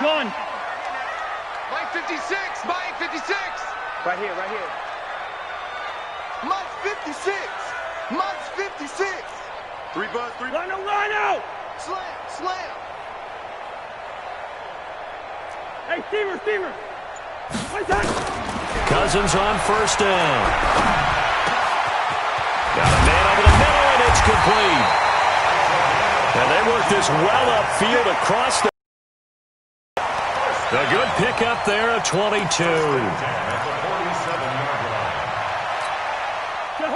Gun. Mike 56. Mike 56. Right here, right here. Mike 56. Mike 56. Three buzz, three. Line out. Slam. Hey, Steamer. Cousins on first down. Got a man over the middle, and it's complete. And they work this well upfield across the... A good pickup there at 22.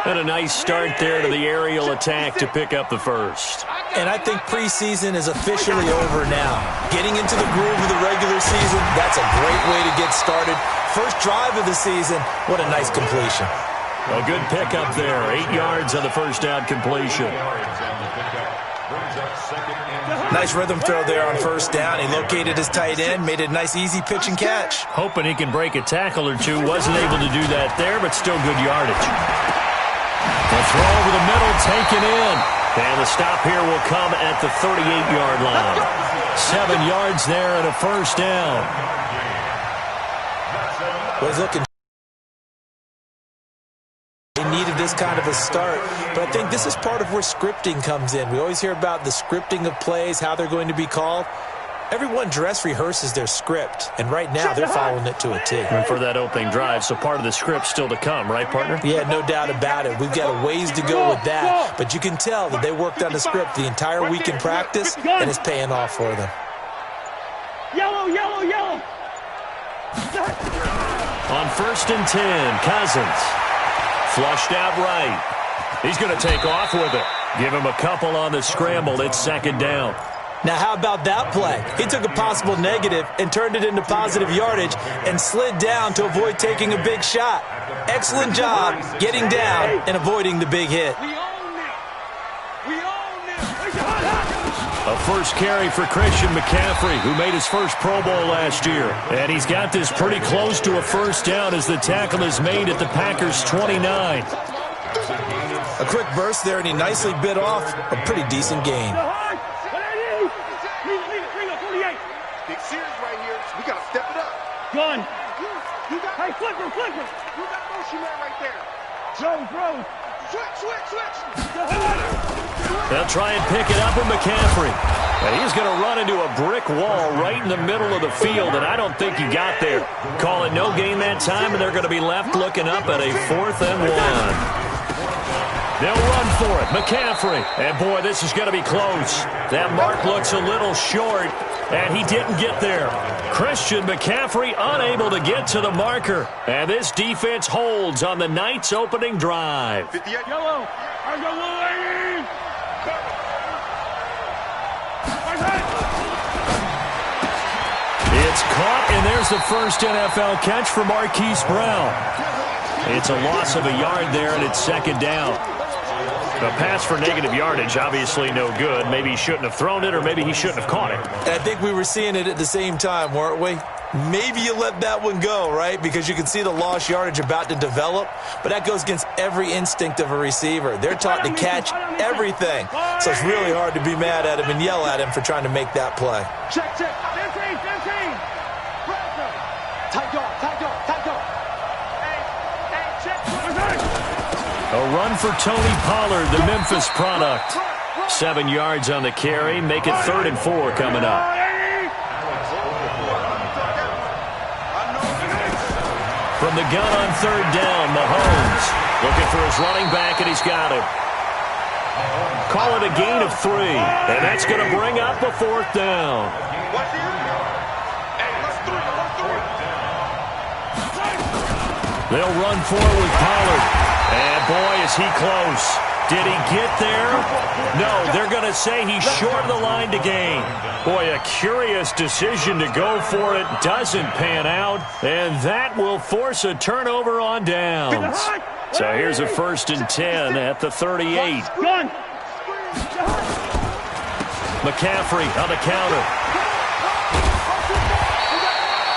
And a nice start there to the aerial attack to pick up the first. And I think preseason is officially over now. Getting into the groove of the regular season, that's a great way to get started. First drive of the season, what a nice completion. A good pickup there. 8 yards on the first down completion. Nice rhythm throw there on first down. He located his tight end, made a nice easy pitch and catch. Hoping he can break a tackle or two. Wasn't able to do that there, but still good yardage. The throw over the middle, taken in. And the stop here will come at the 38-yard line. 7 yards there and a first down. Was looking. They needed this kind of a start, but I think this is part of where scripting comes in. We always hear about the scripting of plays, how they're going to be called. Everyone dress rehearses their script, and right now they're following it to a T. And for that opening drive, so part of the script still to come, right, partner? Yeah, no doubt about it. We've got a ways to go with that, but you can tell that they worked on the script the entire week in practice, and it's paying off for them. Yellow. On first and 10, Cousins. Flushed out right. He's going to take off with it. Give him a couple on the scramble. It's second down. Now, how about that play? He took a possible negative and turned it into positive yardage and slid down to avoid taking a big shot. Excellent job getting down and avoiding the big hit. A first carry for Christian McCaffrey, who made his first Pro Bowl last year. And he's got this pretty close to a first down as the tackle is made at the Packers' 29. A quick burst there, and he nicely bit off a pretty decent gain. Big series right here. We got to step it up. Gun. You got Flipper. You got motion man right there. Throw. Switch. They'll try and pick it up with McCaffrey. And he's going to run into a brick wall right in the middle of the field, and I don't think he got there. Call it no gain that time, and they're going to be left looking up at a 4th and 1. They'll run for it. McCaffrey. And, boy, this is going to be close. That mark looks a little short, and he didn't get there. Christian McCaffrey unable to get to the marker. And this defense holds on the night's opening drive. 58. Yellow. It's caught, and there's the first NFL catch for Marquise Brown. It's a loss of a yard there, and it's second down. A pass for negative yardage, obviously no good. Maybe he shouldn't have thrown it, or maybe he shouldn't have caught it. And I think we were seeing it at the same time, weren't we? Maybe you let that one go, right? Because you can see the lost yardage about to develop. But that goes against every instinct of a receiver. They're taught to catch everything. So it's really hard to be mad at him and yell at him for trying to make that play. Check. 15. Tight dog. Hey, check. A run for Tony Pollard, the Memphis product. 7 yards on the carry. Make it 3rd and 4 coming up. From the gun on 3rd down, Mahomes looking for his running back, and he's got him. Call it a gain of 3, and that's going to bring up a 4th down. They'll run forward with Pollard. And, boy, is he close. Did he get there? No, they're going to say he's short of the line to gain. Boy, a curious decision to go for it. Doesn't pan out. And that will force a turnover on downs. So here's a 1st and 10 at the 38. McCaffrey on the counter.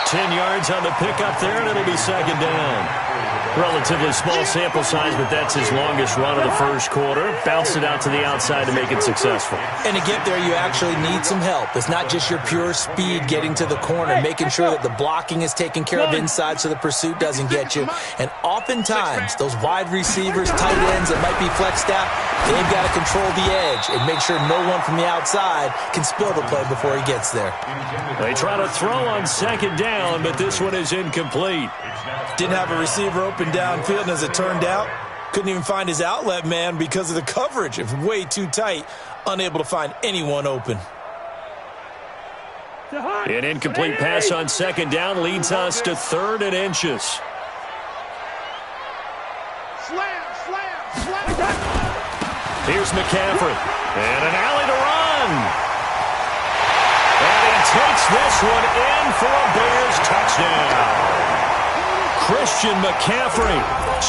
10 yards on the pickup there, and it'll be second down. Relatively small sample size, but that's his longest run of the first quarter. Bounced it out to the outside to make it successful. And to get there, you actually need some help. It's not just your pure speed getting to the corner, making sure that the blocking is taken care of inside so the pursuit doesn't get you. And oftentimes, those wide receivers, tight ends that might be flexed out, they've got to control the edge and make sure no one from the outside can spill the play before he gets there. They try to throw on second down, but this one is incomplete. Didn't have a receiver open downfield, and as it turned out, couldn't even find his outlet man because of the coverage. It's way too tight, unable to find anyone open. An incomplete pass on second down leads us to 3rd and inches. Here's McCaffrey, and an alley to run. And he takes this one in for a Bears touchdown. Christian McCaffrey,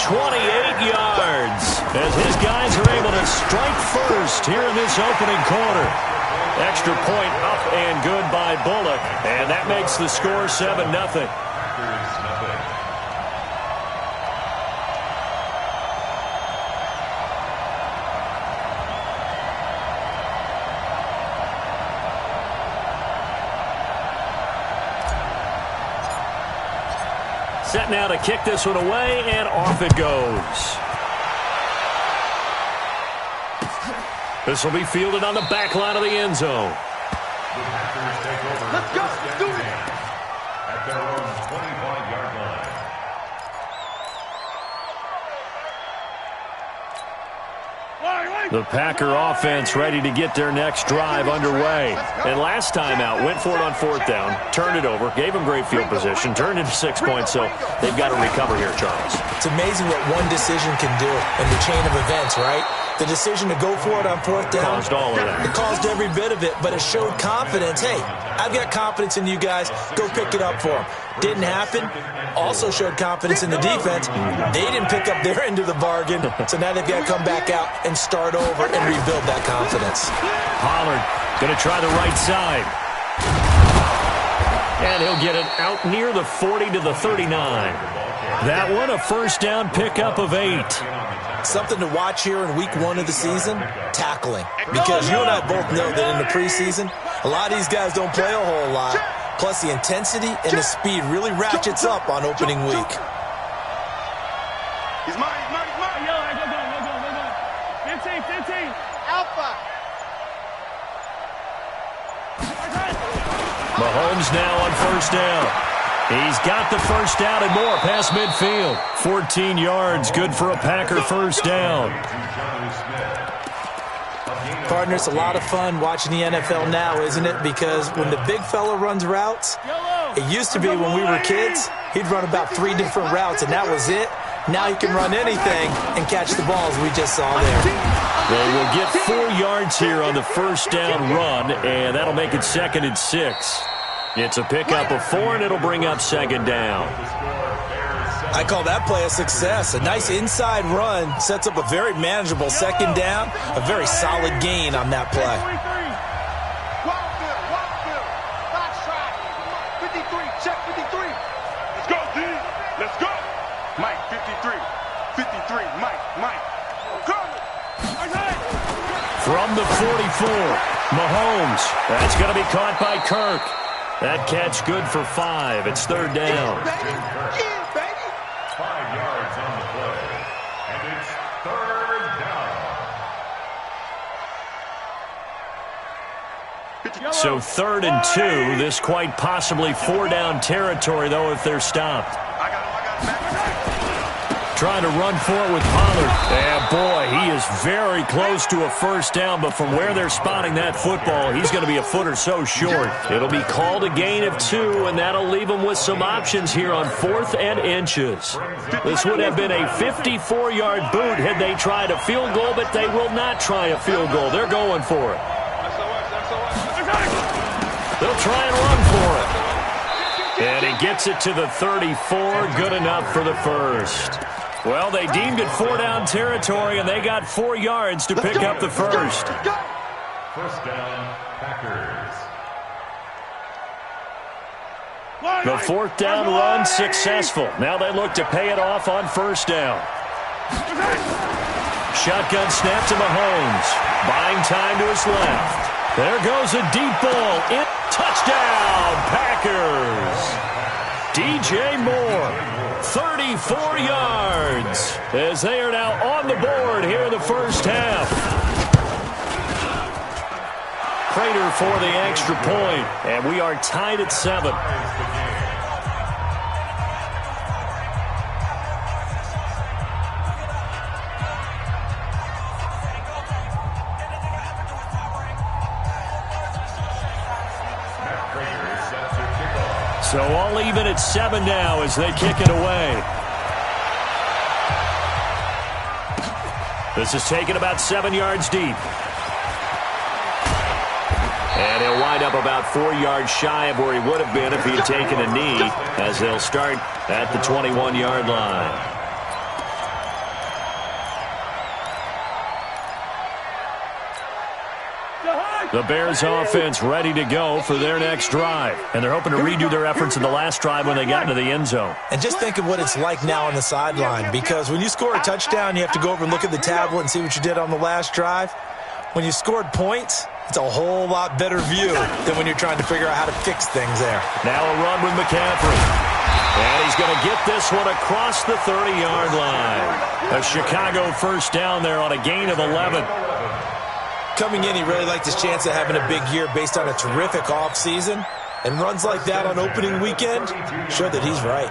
28 yards, as his guys are able to strike first here in this opening quarter. Extra point up and good by Bullock, and that makes the score 7-0. Set now to kick this one away, and off it goes. This will be fielded on the back line of the end zone. Let's go. Do it. At their own 25-yard line. The Packer offense ready to get their next drive underway. And last time out, went for it on 4th down, turned it over, gave them great field position, turned into 6 points, so they've got to recover here, Charles. It's amazing what one decision can do in the chain of events, right? The decision to go for it on 4th down. Caused all of that. It caused every bit of it, but it showed confidence. Hey, I've got confidence in you guys. Go pick it up for them. Didn't happen. Also showed confidence in the defense. They didn't pick up their end of the bargain, so now they've got to come back out and start over and rebuild that confidence. Pollard going to try the right side. And he'll get it out near the 40 to the 39. That one, a first down pickup of 8. Something to watch here in week 1 of the season, tackling. Because you and I both know that in the preseason, a lot of these guys don't play a whole lot. Plus, the intensity and the speed really ratchets up on opening week. He's mine. Yo, go. 15. Alpha. Mahomes now on first down. He's got the first down and more past midfield. 14 yards, good for a Packer first down. Partner, it's a lot of fun watching the NFL now, isn't it? Because when the big fella runs routes, it used to be when we were kids, he'd run about 3 different routes, and that was it. Now he can run anything and catch the balls we just saw there. They will get 4 yards here on the first down run, and that'll make it 2nd and 6. It's a pickup of 4, and it'll bring up second down. I call that play a success. A nice inside run sets up a very manageable second down, a very solid gain on that play. Check 53. Let's go, D. Let's go. Mike, 53. 53. Mike. From the 44, Mahomes. That's going to be caught by Kirk. That catch good for 5. It's 3rd down. 5 yards on the play. And it's 3rd down. So 3rd and 2. This quite possibly 4-down territory, though, if they're stopped. I got him. Trying to run for it with Pollard. And boy, he is very close to a first down, but from where they're spotting that football, he's going to be a foot or so short. It'll be called a gain of 2, and that'll leave them with some options here on 4th and inches. This would have been a 54-yard boot had they tried a field goal, but they will not try a field goal. They're going for it. They'll try and run for it. And he gets it to the 34, good enough for the first. Well, they deemed it 4-down territory, and they got 4 yards to pick up the first. First down, Packers. The fourth down run successful. Now they look to pay it off on first down. Shotgun snap to Mahomes. Buying time to his left. There goes a deep ball. Touchdown, Packers. DJ Moore, 34 yards, as they are now on the board here in the first half. Prater for the extra point, and we are tied at 7. So all even at 7 now as they kick it away. This is taken about 7 yards deep. And he'll wind up about 4 yards shy of where he would have been if he had taken a knee, as they'll start at the 21-yard line. The Bears offense ready to go for their next drive. And they're hoping to redo their efforts in the last drive when they got into the end zone. And just think of what it's like now on the sideline, because when you score a touchdown, you have to go over and look at the tablet and see what you did on the last drive. When you scored points, it's a whole lot better view than when you're trying to figure out how to fix things there. Now a run with McCaffrey. And he's going to get this one across the 30-yard line. A Chicago first down there on a gain of 11. Coming in, he really liked his chance of having a big year based on a terrific offseason. And runs like that on opening weekend show that he's right.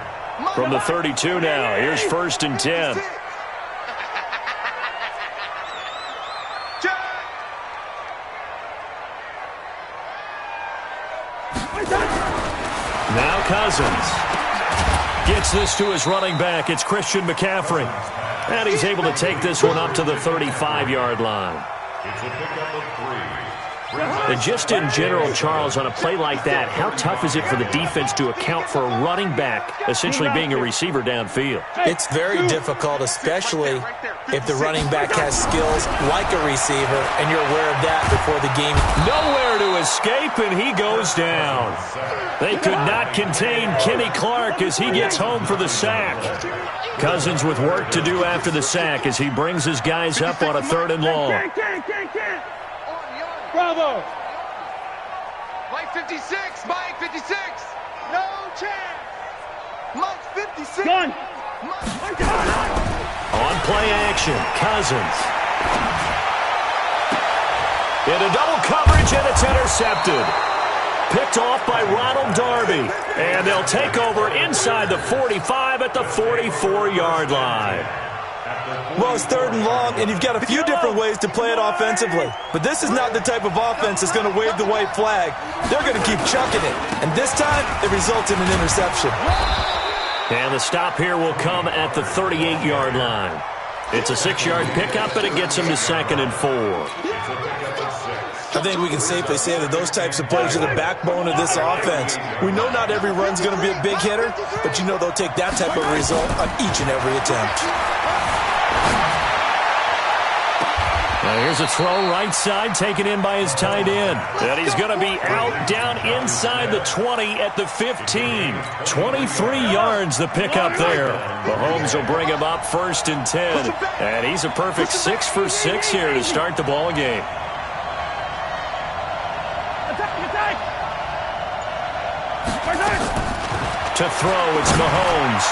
From the 32 now, here's 1st and 10. Now Cousins gets this to his running back. It's Christian McCaffrey. And he's able to take this one up to the 35-yard line. And just in general, Charles, on a play like that, how tough is it for the defense to account for a running back essentially being a receiver downfield? It's very difficult, especially if the running back has skills like a receiver, and you're aware of that before the game. Nowhere to escape, and he goes down. They could not contain Kenny Clark as he gets home for the sack. Cousins with work to do after the sack as he brings his guys up on a 3rd and long. Bravo. Mike 56, Mike 56. No chance. Mike 56. Gun. On play action, Cousins. Into double coverage, and it's intercepted. Picked off by Ronald Darby. And they'll take over inside the 45 at the 44-yard line. Well, it's 3rd and long, and you've got a few different ways to play it offensively. But this is not the type of offense that's going to wave the white flag. They're going to keep chucking it. And this time, it results in an interception. And the stop here will come at the 38-yard line. It's a 6-yard pickup, and it gets them to 2nd and 4. I think we can safely say that those types of plays are the backbone of this offense. We know not every run's going to be a big hitter, but you know they'll take that type of result on each and every attempt. Now here's a throw right side taken in by his tight end. And he's going to be out down inside the 20 at the 15. 23 yards the pickup there. Mahomes will bring him up 1st and 10. And he's a perfect 6 for 6 here to start the ball game. To throw, it's Mahomes.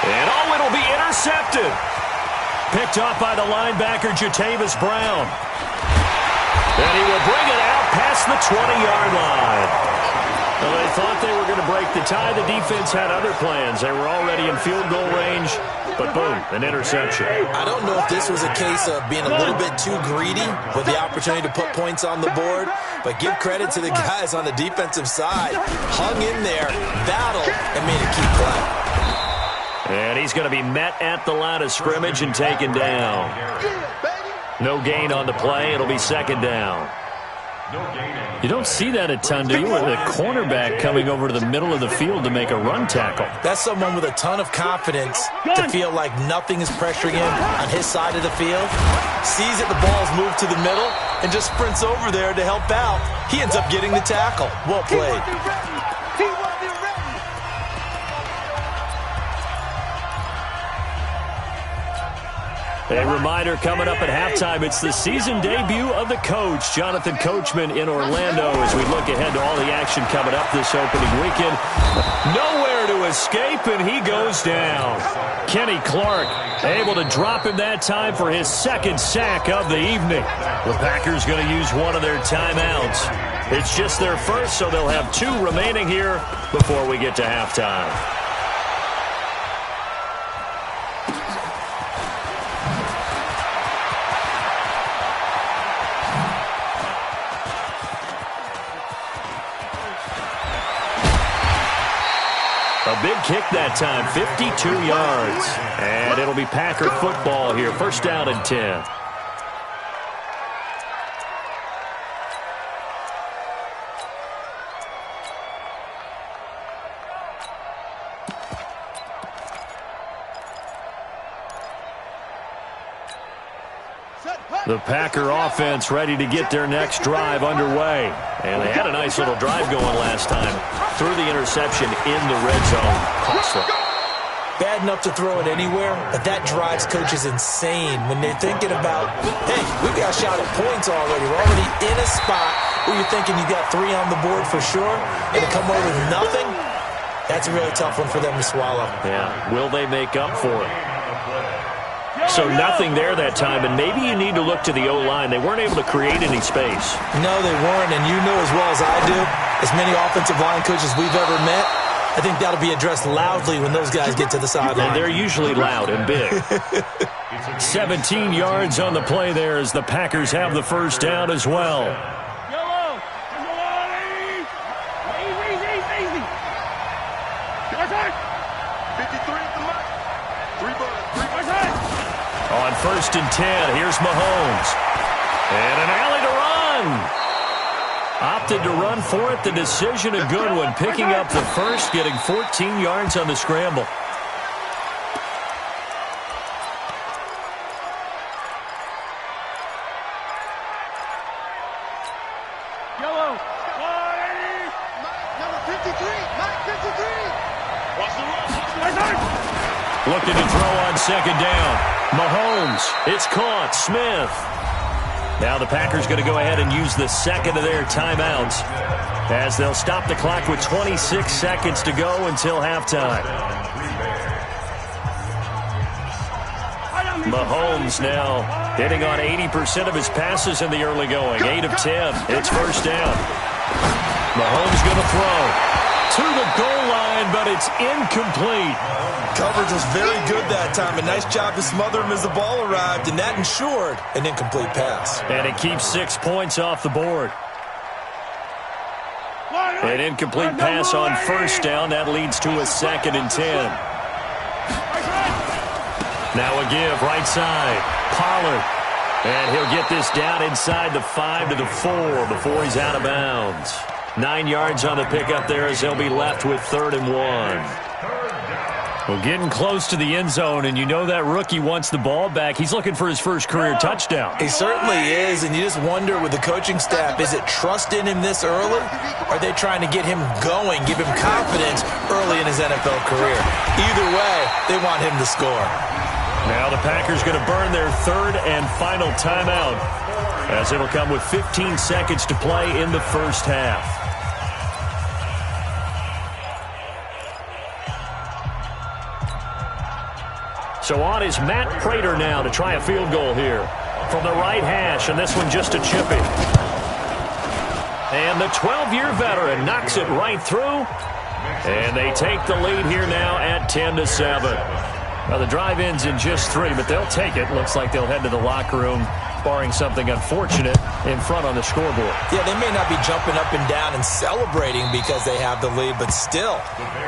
And oh, it'll be intercepted. Picked up by the linebacker, Jatavis Brown. And he will bring it out past the 20-yard line. Well, they thought they were going to break the tie. The defense had other plans. They were already in field goal range, but boom, an interception. I don't know if this was a case of being a little bit too greedy with the opportunity to put points on the board, but give credit to the guys on the defensive side. Hung in there, battled, and made it keep play. And he's going to be met at the line of scrimmage and taken down. No gain on the play. It'll be 2nd down. You don't see that a ton, do you? With a cornerback coming over to the middle of the field to make a run tackle. That's someone with a ton of confidence to feel like nothing is pressuring him on his side of the field. Sees that the ball's moved to the middle and just sprints over there to help out. He ends up getting the tackle. Well played. A reminder coming up at halftime, it's the season debut of the coach, Jonathan Coachman in Orlando, as we look ahead to all the action coming up this opening weekend. Nowhere to escape, and he goes down. Kenny Clark able to drop him that time for his second sack of the evening. The Packers going to use one of their timeouts. It's just their first, so they'll have 2 remaining here before we get to halftime. A big kick that time, 52 yards. And it'll be Packer football here, first down and 10. The Packer offense ready to get their next drive underway. And they had a nice little drive going last time. Threw the interception in the red zone. Costly. Bad enough to throw it anywhere, but that drives coaches insane when they're thinking about, hey, we got a shot at points already. We're already in a spot where you're thinking you got 3 on the board for sure, and to come away with nothing, that's a really tough one for them to swallow. Yeah, will they make up for it? So nothing there that time, and maybe you need to look to the O-line. They weren't able to create any space. No, they weren't, and you know as well as I do, as many offensive line coaches we've ever met, I think that'll be addressed loudly when those guys get to the sideline. And they're usually loud and big. 17 yards on the play there as the Packers have the first down as well. On first and 10, here's Mahomes. And an alley to run. Opted to run for it. The decision a good one. Picking up the first, getting 14 yards on the scramble. Yellow. Number 53. Mike 53. Watch the run. Looking to throw on second down. Mahomes, it's caught. Smith. Now the Packers going to go ahead and use the second of their timeouts as they'll stop the clock with 26 seconds to go until halftime. Mahomes now hitting on 80% of his passes in the early going. 8 of 10. It's first down. Mahomes going to throw to the goal line, but it's incomplete. Coverage was very good that time. A nice job to smother him as the ball arrived, and that ensured an incomplete pass. And it keeps 6 points off the board. An incomplete pass on first down. That leads to a second and 10. Now a give, right side. Pollard. And he'll get this down inside the 5 to the 4 before he's out of bounds. 9 yards on the pickup there as they'll be left with 3rd and 1. Well, getting close to the end zone, and you know that rookie wants the ball back. He's looking for his first career touchdown. He certainly is, and you just wonder with the coaching staff, is it trust in him this early? Or are they trying to get him going, give him confidence early in his NFL career? Either way, they want him to score. Now the Packers going to burn their 3rd and final timeout as it'll come with 15 seconds to play in the first half. So on is Matt Prater now to try a field goal here from the right hash, and this one just a chippy. And the 12-year veteran knocks it right through, and they take the lead here now at 10-7. Well, the drive ends in just 3, but they'll take it. Looks like they'll head to the locker room, barring something unfortunate, in front on the scoreboard. Yeah, they may not be jumping up and down and celebrating because they have the lead, but still,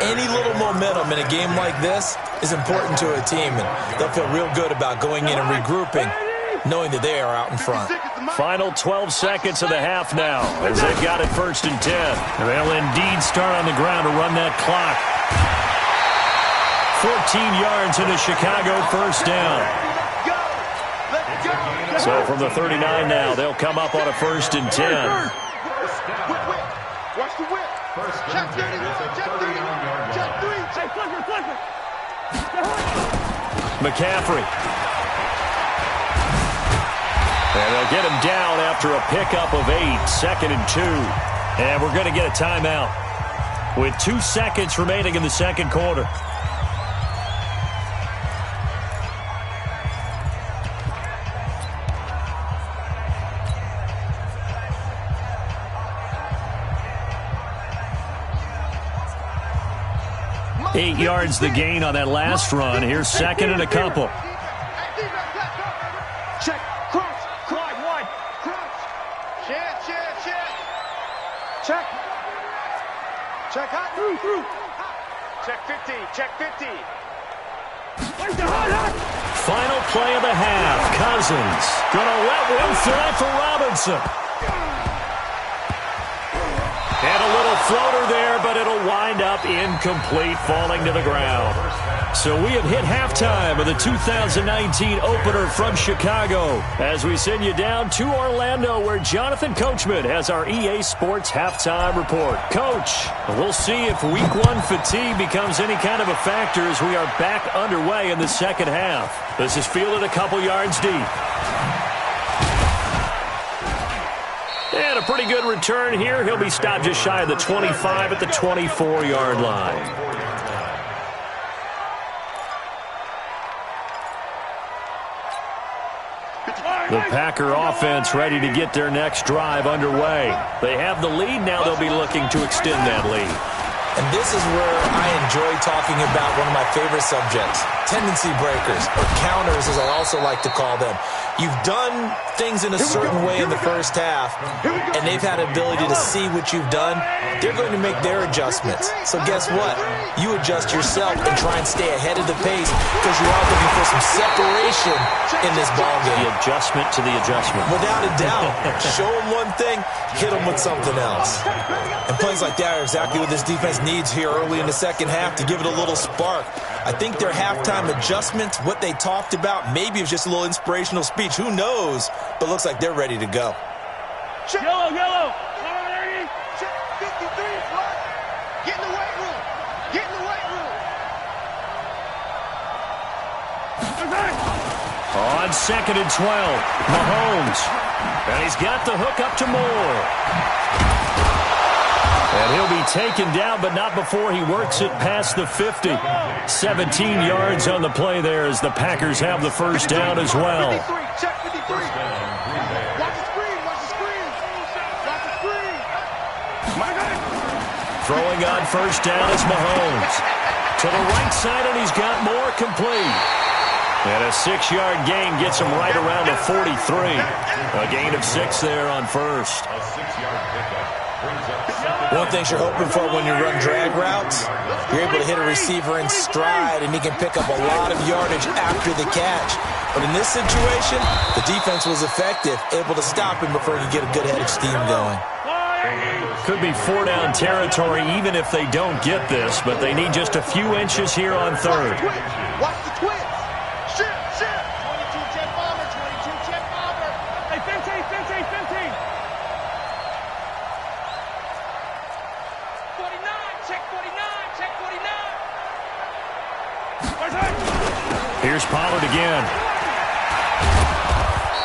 any little momentum in a game like this is important to a team, and they'll feel real good about going in and regrouping, knowing that they are out in front. Final 12 seconds of the half now, as they've got it 1st and 10. They'll indeed start on the ground to run that clock. 14 yards in the Chicago first down. So from the 39 now, they'll come up on a 1st and 10. Watch the whip. Check 31. Check 3. Check 3. Check flipper. McCaffrey. And they'll get him down after a pickup of 8, 2nd and 2. And we're going to get a timeout with 2 seconds remaining in the second quarter. Eight yards the gain on that last run. Here's second and a couple. Check, cross, wide, cross. Check. Check hot, through. Check 50, check 50. Final play of the half. Cousins gonna let one fly for Robinson. And a little floater there, but it'll wind up incomplete, falling to the ground. So we have hit halftime of the 2019 opener from Chicago as we send you down to Orlando, where Jonathan Coachman has our EA Sports halftime report. Coach, we'll see if Week 1 fatigue becomes any kind of a factor as we are back underway in the second half. This is fielded a couple yards deep. And a pretty good return here. He'll be stopped just shy of the 25 at the 24-yard line. The Packer offense ready to get their next drive underway. They have the lead. Now they'll be looking to extend that lead. And this is where I enjoy talking about one of my favorite subjects, tendency breakers, or counters as I also like to call them. You've done things in a certain way in the first half, and they've had ability to see what you've done. They're going to make their adjustments. So guess what? You adjust yourself and try and stay ahead of the pace because you are looking for some separation in this ballgame. The adjustment to the adjustment. Without a doubt. Show them one thing, hit them with something else. And plays like that are exactly what this defense needs here early in the second half to give it a little spark. I think their halftime adjustments, what they talked about, maybe it was just a little inspirational speech. Who knows? But looks like they're ready to go. Yellow. Check 53, what? Get in the weight room. Get in the weight room. On 2nd and 12, Mahomes. And he's got the hook up to Moore. And he'll be taken down, but not before he works it past the 50. 17 yards on the play there as the Packers have the first down as well. Check 53. Watch the screen. Watch the screen. Watch the screen. Throwing on first down is Mahomes. To the right side, and he's got Moore complete. And a 6-yard gain gets him right around the 43. A gain of 6 there on first. A 6-yard pickup. One thing you're hoping for when you run drag routes, you're able to hit a receiver in stride, and he can pick up a lot of yardage after the catch. But in this situation, the defense was effective, able to stop him before he could get a good head of steam going. Could be 4-down territory even if they don't get this, but they need just a few inches here on third. Watch the twitch. Shift. 22 jet bomber. 22 jet bomber. Hey, 15. 49, check 49. Here's Pollard again.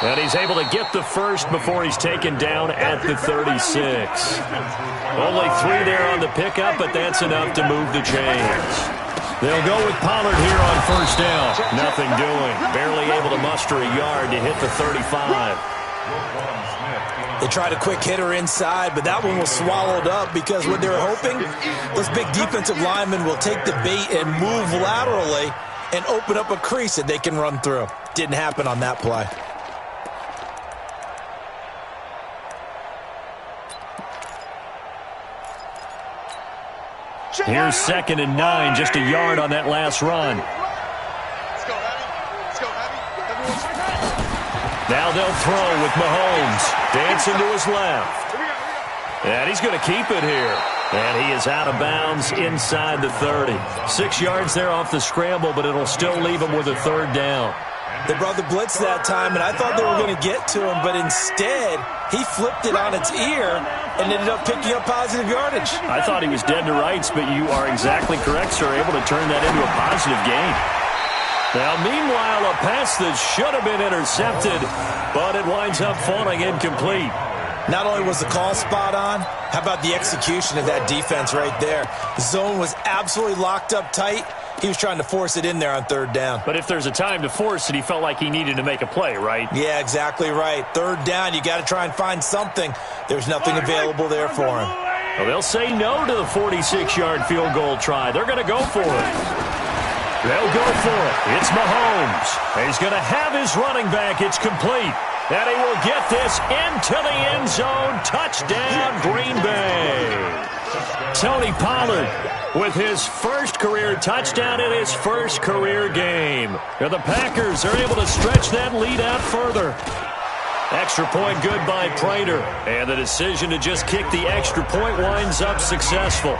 And he's able to get the first before he's taken down at the 36. Only 3 there on the pickup, but that's enough to move the chains. They'll go with Pollard here on first down. Nothing doing. Barely able to muster a yard to hit the 35. They tried a quick hitter inside, but that one was swallowed up because what they were hoping, those big defensive linemen will take the bait and move laterally and open up a crease that they can run through. Didn't happen on that play. Here's 2nd and 9, just a yard on that last run. Let's go, Abby. Now they'll throw with Mahomes. Dancing to his left. And he's going to keep it here. And he is out of bounds inside the 30. 6 yards there off the scramble, but it'll still leave him with a third down. They brought the blitz that time, and I thought they were going to get to him, but instead, he flipped it on its ear and ended up picking up positive yardage. I thought he was dead to rights, but you are exactly correct, sir. Able to turn that into a positive gain. Now, meanwhile, a pass that should have been intercepted, but it winds up falling incomplete. Not only was the call spot on, how about the execution of that defense right there? The zone was absolutely locked up tight. He was trying to force it in there on third down. But if there's a time to force it, he felt like he needed to make a play, right? Yeah, exactly right. Third down, you got to try and find something. There's nothing available there for him. Well, they'll say no to the 46-yard field goal try. They're going to go for it. They'll go for it. It's Mahomes. He's going to have his running back. It's complete. And he will get this into the end zone. Touchdown, Green Bay. Tony Pollard with his first career touchdown in his first career game. And the Packers are able to stretch that lead out further. Extra point good by Prater. And the decision to just kick the extra point winds up successful.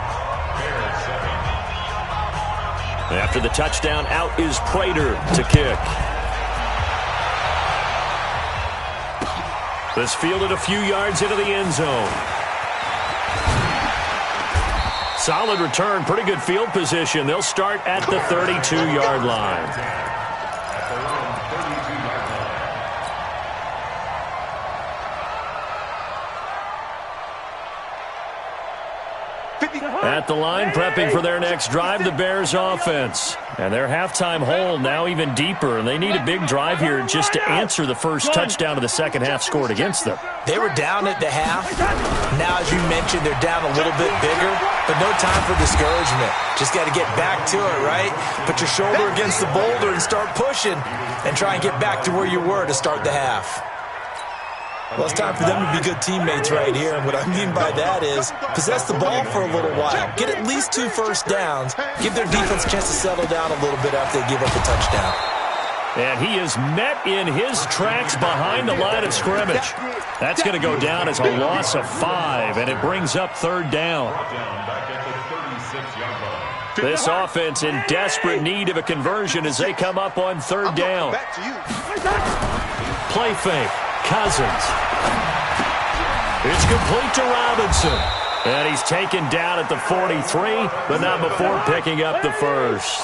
After the touchdown, out is Prater to kick. This fielded a few yards into the end zone. Solid return, pretty good field position. They'll start at the 32-yard line. At the line, prepping for their next drive, the Bears offense. And their halftime hole now even deeper, and they need a big drive here just to answer the first touchdown of the second half scored against them. They were down at the half. Now, as you mentioned, they're down a little bit bigger, but no time for discouragement. Just got to get back to it, right? Put your shoulder against the boulder and start pushing and try and get back to where you were to start the half. Well, it's time for them to be good teammates right here. And what I mean by that is possess the ball for a little while. Get at least 2 first downs. Give their defense a chance to settle down a little bit after they give up a touchdown. And he is met in his tracks behind the line of scrimmage. That's going to go down as a loss of 5, and it brings up third down. This offense in desperate need of a conversion as they come up on third down. Play fake. Cousins. It's complete to Robinson. And he's taken down at the 43, but not before picking up the first.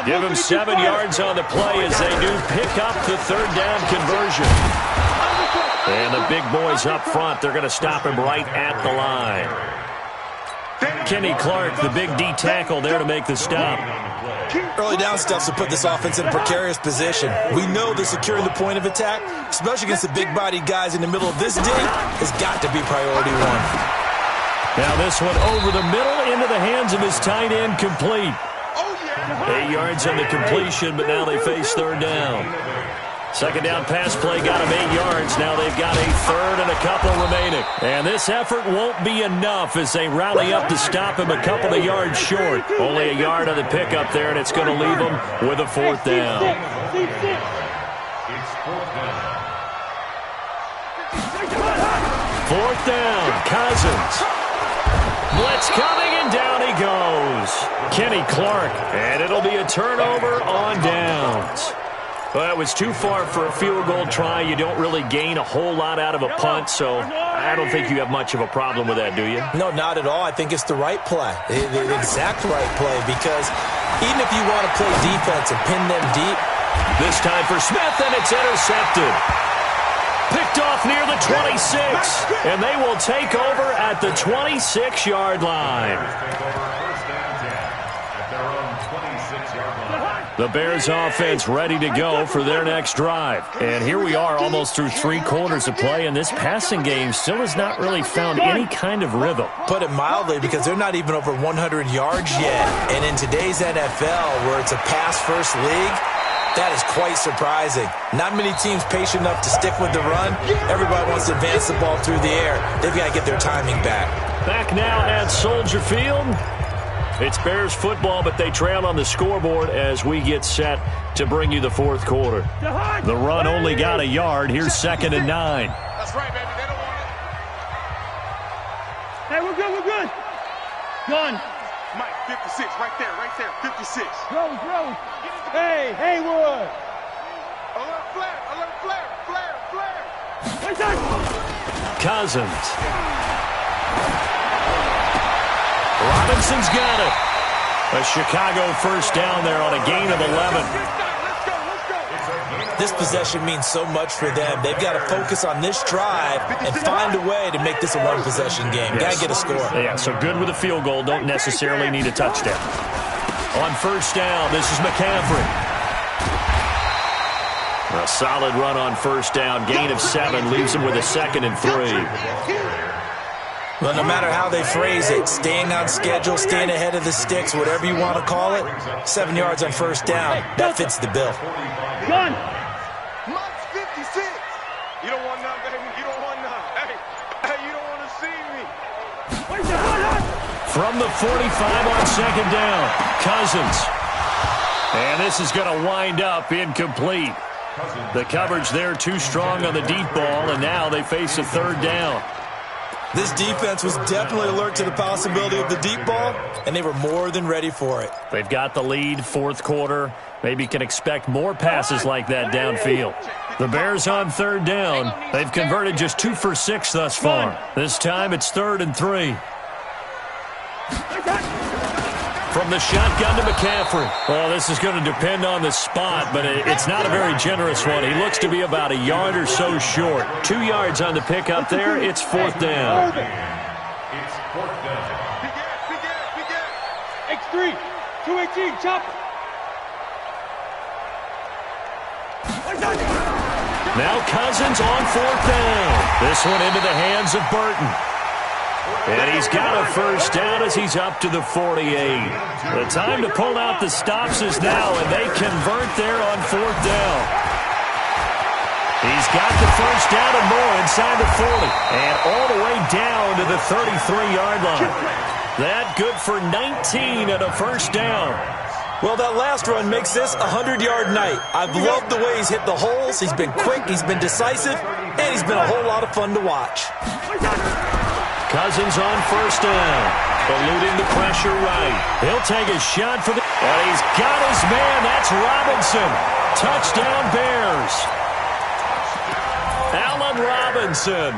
Give him 7 yards on the play as they do pick up the third down conversion. And the big boys up front, they're going to stop him right at the line. Kenny Clark, the big D tackle there to make the stop. Early down stuff to put this offense in a precarious position. We know that securing the point of attack, especially against the big-bodied guys in the middle of this dig, has got to be priority 1. Now this one over the middle into the hands of his tight end, complete. 8 yards on the completion, but now they face third down. Second down pass play got him 8 yards. Now they've got a third and a couple remaining. And this effort won't be enough as they rally up to stop him a couple of yards short. Only a yard on the pickup there, and it's going to leave them with a fourth down. Fourth down, Cousins. Blitz coming, and down he goes. Kenny Clark, and it'll be a turnover on downs. Well, it was too far for a field goal try. You don't really gain a whole lot out of a punt, so I don't think you have much of a problem with that, do you? No, not at all. I think it's the right play, the exact right play, because even if you want to play defense and pin them deep. This time for Smith, and it's intercepted. Picked off near the 26, and they will take over at the 26-yard line. The Bears offense ready to go for their next drive. And here we are almost through 3 quarters of play, and this passing game still has not really found any kind of rhythm. Put it mildly, because they're not even over 100 yards yet. And in today's NFL, where it's a pass-first league, that is quite surprising. Not many teams patient enough to stick with the run. Everybody wants to advance the ball through the air. They've got to get their timing back. Back now at Soldier Field. It's Bears football, but they trail on the scoreboard as we get set to bring you the fourth quarter. The run only got a yard. Here's 2nd and 9. That's right, baby. They don't want it. Hey, we're good, we're good. Done. Mike, 56, right there, 56. Throw. Hey, Haywood. Alert flare. Right there. Cousins. Robinson's got it. A Chicago first down there on a gain of 11. This possession means so much for them. They've got to focus on this drive and find a way to make this a one-possession game. Got to get a score. Yeah, so good with a field goal. Don't necessarily need a touchdown. On first down, this is McCaffrey. A solid run on first down. Gain of 7 leaves him with a 2nd and 3. Well, no matter how they phrase it, staying on schedule, staying ahead of the sticks, whatever you want to call it, 7 yards on first down, that fits the bill. Gun. Mike's 56. You don't want none, baby. You don't want none. Hey, you don't want to see me. From the 45 on second down, Cousins. And this is going to wind up incomplete. The coverage there too strong on the deep ball, and now they face a third down. This defense was definitely alert to the possibility of the deep ball, and they were more than ready for it. They've got the lead, fourth quarter. Maybe can expect more passes like that downfield. The Bears on third down. They've converted just 2 for 6 thus far. This time it's 3rd and 3. From the shotgun to McCaffrey. Well, this is going to depend on the spot, but it's not a very generous one. He looks to be about a yard or so short. 2 yards on the pickup there. It's 4th down. It's 4th down. X3, 218, chop. Now Cousins on 4th down. This one into the hands of Burton. And he's got a first down as he's up to the 48. The time to pull out the stops is now, and they convert there on 4th down. He's got the first down and more inside the 40. And all the way down to the 33-yard line. That good for 19 and a first down. Well, that last run makes this a 100-yard night. I've loved the way he's hit the holes. He's been quick, he's been decisive, and he's been a whole lot of fun to watch. Cousins on first down, eluding the pressure right. He'll take a shot for the... And he's got his man. That's Robinson. Touchdown Bears. Allen Robinson,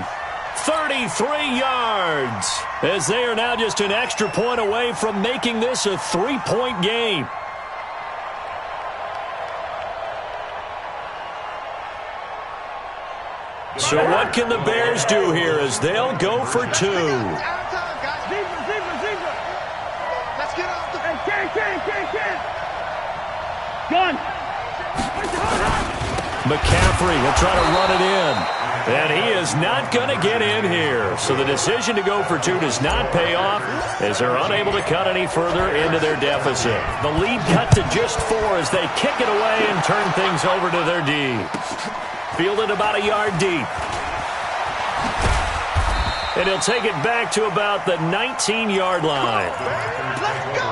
33 yards. As they are now just an extra point away from making this a 3-point game. So what can the Bears do here as they'll go for 2? Out of time, guys. Zebra. Let's get off the... Can. Gun. McCaffrey will try to run it in. And he is not going to get in here. So the decision to go for 2 does not pay off as they're unable to cut any further into their deficit. The lead cut to just 4 as they kick it away and turn things over to their D. Fielded about a yard deep. And he'll take it back to about the 19-yard line. Let's go.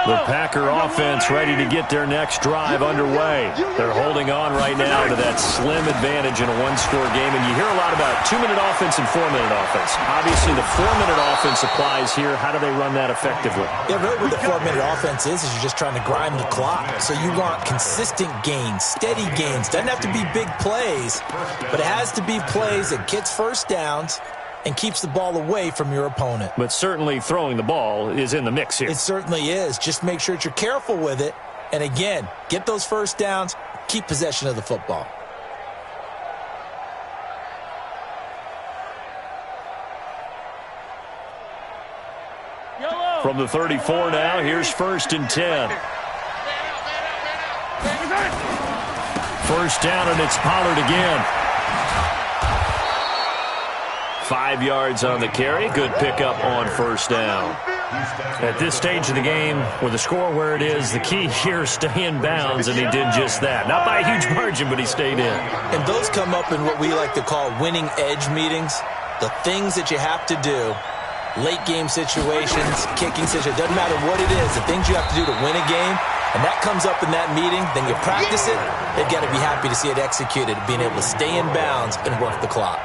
The Packer offense ready to get their next drive underway. They're holding on right now to that slim advantage in a one-score game. And you hear a lot about 2-minute offense and 4-minute offense. Obviously, the 4-minute offense applies here. How do they run that effectively? Yeah, really what the 4-minute offense is you're just trying to grind the clock. So you want consistent gains, steady gains. Doesn't have to be big plays, but it has to be plays that gets first downs and keeps the ball away from your opponent. But certainly throwing the ball is in the mix here. It certainly is. Just make sure that you're careful with it. And again, get those first downs, keep possession of the football. From the 34 now, here's 1st and 10. First down, and it's Pollard again. 5 yards on the carry. Good pickup on first down. At this stage of the game, with the score where it is, the key here is stay in bounds, and he did just that. Not by a huge margin, but he stayed in. And those come up in what we like to call winning edge meetings. The things that you have to do, late game situations, kicking situations, doesn't matter what it is, the things you have to do to win a game, and that comes up in that meeting, then you practice it, they've got to be happy to see it executed, being able to stay in bounds and work the clock.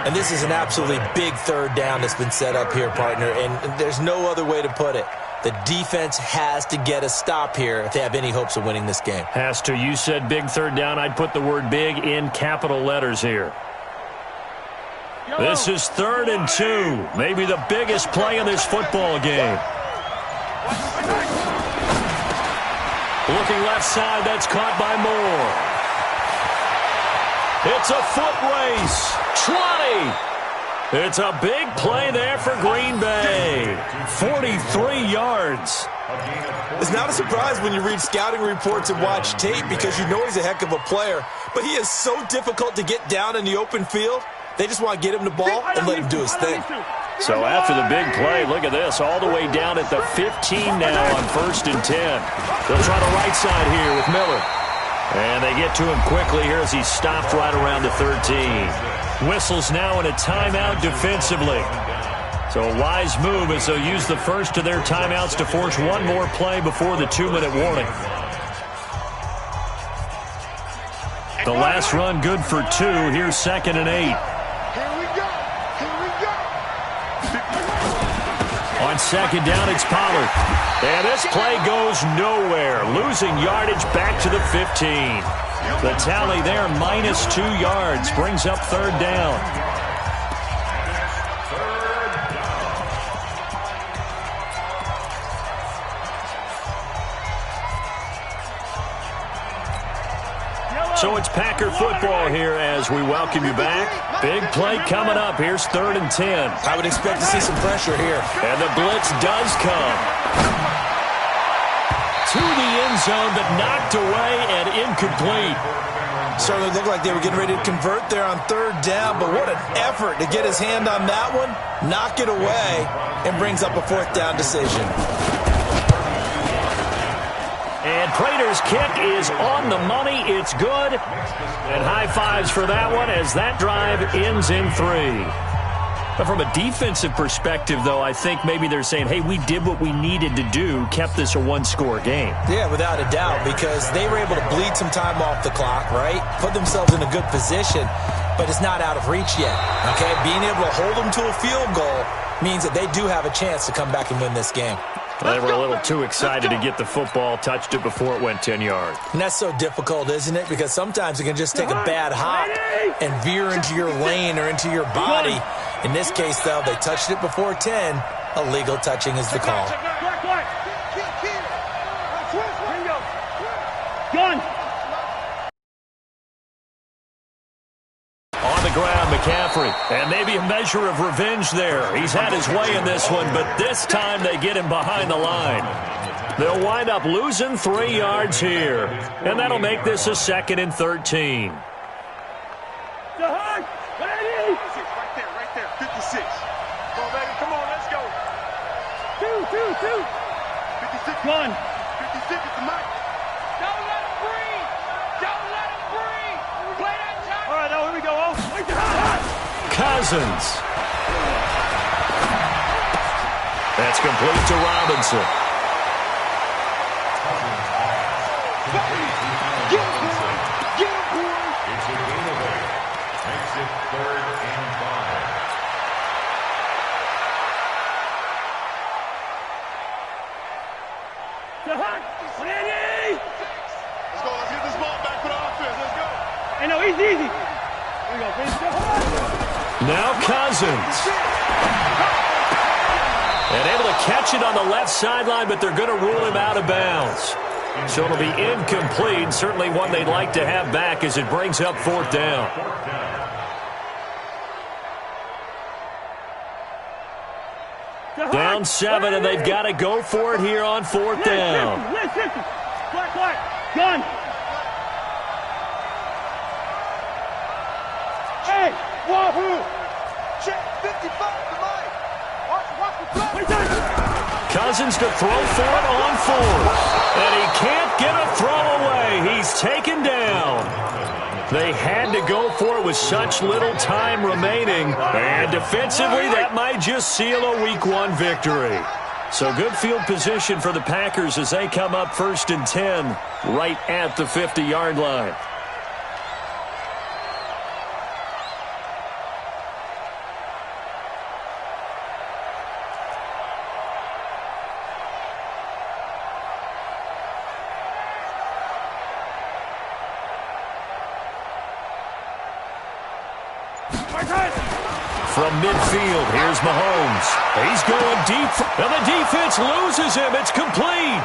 And this is an absolutely big third down that's been set up here, partner, and there's no other way to put it. The defense has to get a stop here if they have any hopes of winning this game. Has to. You said big third down. I'd put the word big in capital letters here. This is 3rd and 2. Maybe the biggest play in this football game. Looking left side, that's caught by Moore. It's a foot race. 20. It's a big play there for Green Bay. 43 yards. It's not a surprise when you read scouting reports and watch tape because you know he's a heck of a player. But he is so difficult to get down in the open field. They just want to get him the ball and let him do his thing. So after the big play, look at this, all the way down at the 15 now on 1st and 10. They'll try the right side here with Miller. And they get to him quickly here as he's stopped right around the 13. Whistles now in a timeout defensively. So a wise move as they'll use the first of their timeouts to force one more play before the 2-minute warning. The last run good for 2. Here's 2nd and 8. On 2nd down, it's Pollard. And this play goes nowhere. Losing yardage back to the 15. The tally there, -2 yards. Brings up 3rd down. So it's Packer football here as we welcome you back. Big play coming up. Here's 3rd and 10. I would expect to see some pressure here. And the blitz does come. To the end zone, but knocked away and incomplete. Certainly looked like they were getting ready to convert there on 3rd down, but what an effort to get his hand on that one, knock it away, and brings up a 4th down decision. And Prater's kick is on the money. It's good. And high fives for that one as that drive ends in 3. But from a defensive perspective, though, I think maybe they're saying, hey, we did what we needed to do, kept this a one-score game. Yeah, without a doubt, because they were able to bleed some time off the clock, right? Put themselves in a good position, but it's not out of reach yet, okay? Being able to hold them to a field goal means that they do have a chance to come back and win this game. They were a little too excited to get the football, touched it before it went 10 yards. And that's so difficult, isn't it? Because sometimes it can just take a bad hop and veer into your lane or into your body. In this case, though, they touched it before 10. Illegal touching is the call. Gun. On the ground, McCaffrey. And maybe a measure of revenge there. He's had his way in this one, but this time they get him behind the line. They'll wind up losing 3 yards here. And that'll make this a 2nd and 13. Right there, 56. Come on, baby, come on, let's go. Two. 56. Gun. 56 is the mic. Don't let him breathe. Don't let him breathe. Play that time. All right, now here we go. Oh, wait, Cousins. That's complete to Robinson. It's a gain of 8. Makes it 3rd and 5. Let's go, let's get this ball back for the offense. Let's go. Hey, no, easy. Here we go. Now Cousins. And able to catch it on the left sideline, but they're going to rule him out of bounds. So it'll be incomplete. Certainly one they'd like to have back as it brings up 4th down. Down 7, and they've got to go for it here on 4th down. Listen. Black. Gun. Hey, wahoo. Check 55 to Mike. Watch the play. Cousins to throw for it on 4th. And he can't get a throw away. He's taken down. They had to go for it with such little time remaining. And defensively, that might just seal a Week 1 victory. So good field position for the Packers as they come up 1st and 10 right at the 50-yard line. From midfield, here's Mahomes. He's going deep, and the defense loses him. It's complete.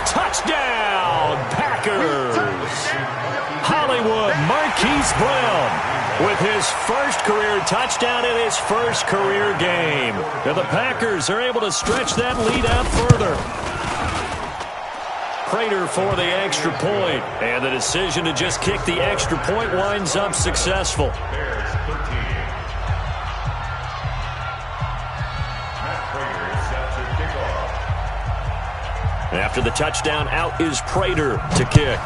Touchdown, Packers. Hollywood Marquise Brown with his first career touchdown in his first career game. And the Packers are able to stretch that lead out further. Prater for the extra point, and the decision to just kick the extra point winds up successful. After the touchdown, out is Prater to kick.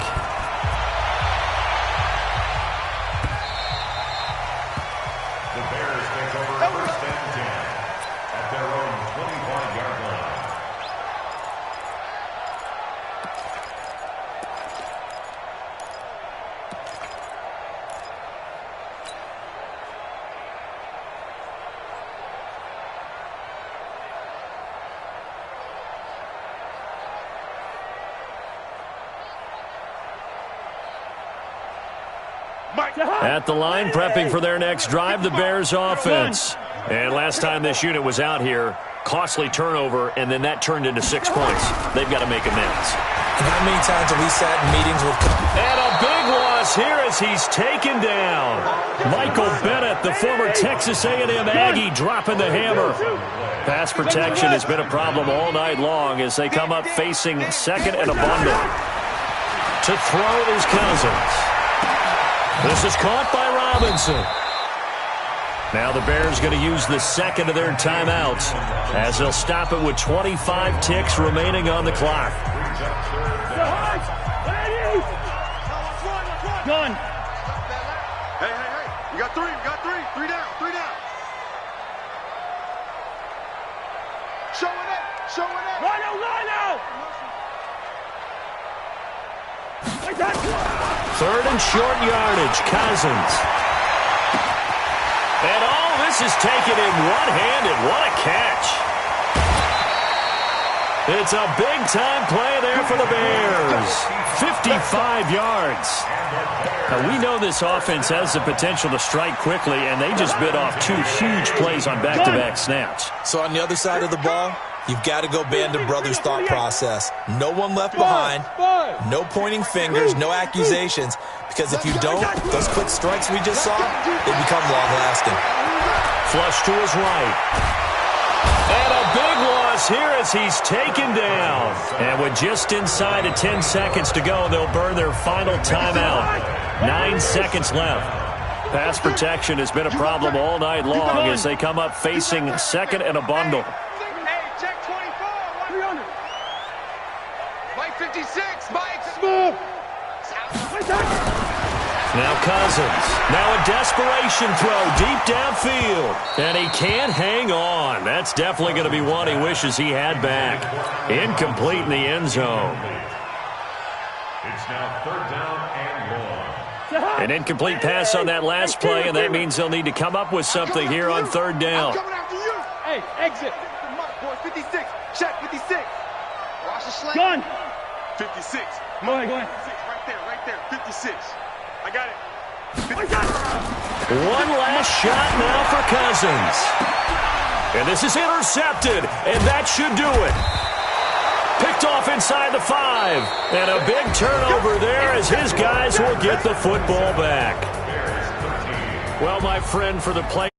The Bears take over first and 10 at their own 25-yard line. At the line, prepping for their next drive, the Bears offense. And last time this unit was out here, costly turnover, and then that turned into 6 points. They've got to make amends. And how many times have we sat in meetings with... And a big loss here as he's taken down. Michael Bennett, the former Texas A&M Aggie, dropping the hammer. Pass protection has been a problem all night long as they come up facing second and a bundle. To throw is Cousins. This is caught by Robinson. Now the Bears going to use the second of their timeouts as they'll stop it with 25 ticks remaining on the clock. Gun. Hey, hey, hey. You got three. You got three. Three down. Three down. Showing it. Showing it. Rhino, Rhino. Third and short yardage, Cousins. And all this is taken in one-handed. What a catch. It's a big-time play there for the Bears. 55 yards. Now, we know this offense has the potential to strike quickly, and they just bit off 2 huge plays on back-to-back snaps. So on the other side of the ball, you've got to go Band of Brothers thought process. No one left behind, no pointing fingers, no accusations, because if you don't, those quick strikes we just saw, they become long-lasting. Flush to his right. And a big loss here as he's taken down. And with just inside of 10 seconds to go, they'll burn their final timeout. 9 seconds left. Pass protection has been a problem all night long as they come up facing second and a bundle. Hey, check 24. 300. Mike 56. Mike. Smooth. Now Cousins. Now a desperation throw deep downfield. And he can't hang on. That's definitely going to be one he wishes he had back. Incomplete in the end zone. It's now third down and long. An incomplete pass on that last play, and that means they'll need to come up with something here on third down. Coming after you. Hey, exit. Mark, boy, 56. Check 56. Watch the slant. Gun. 56. Go ahead, go ahead. 56. Right there. 56. I got it. One last shot now for Cousins. And this is intercepted, and that should do it. Picked off inside the 5. And a big turnover there as his guys will get the football back. Well, my friend, for the play.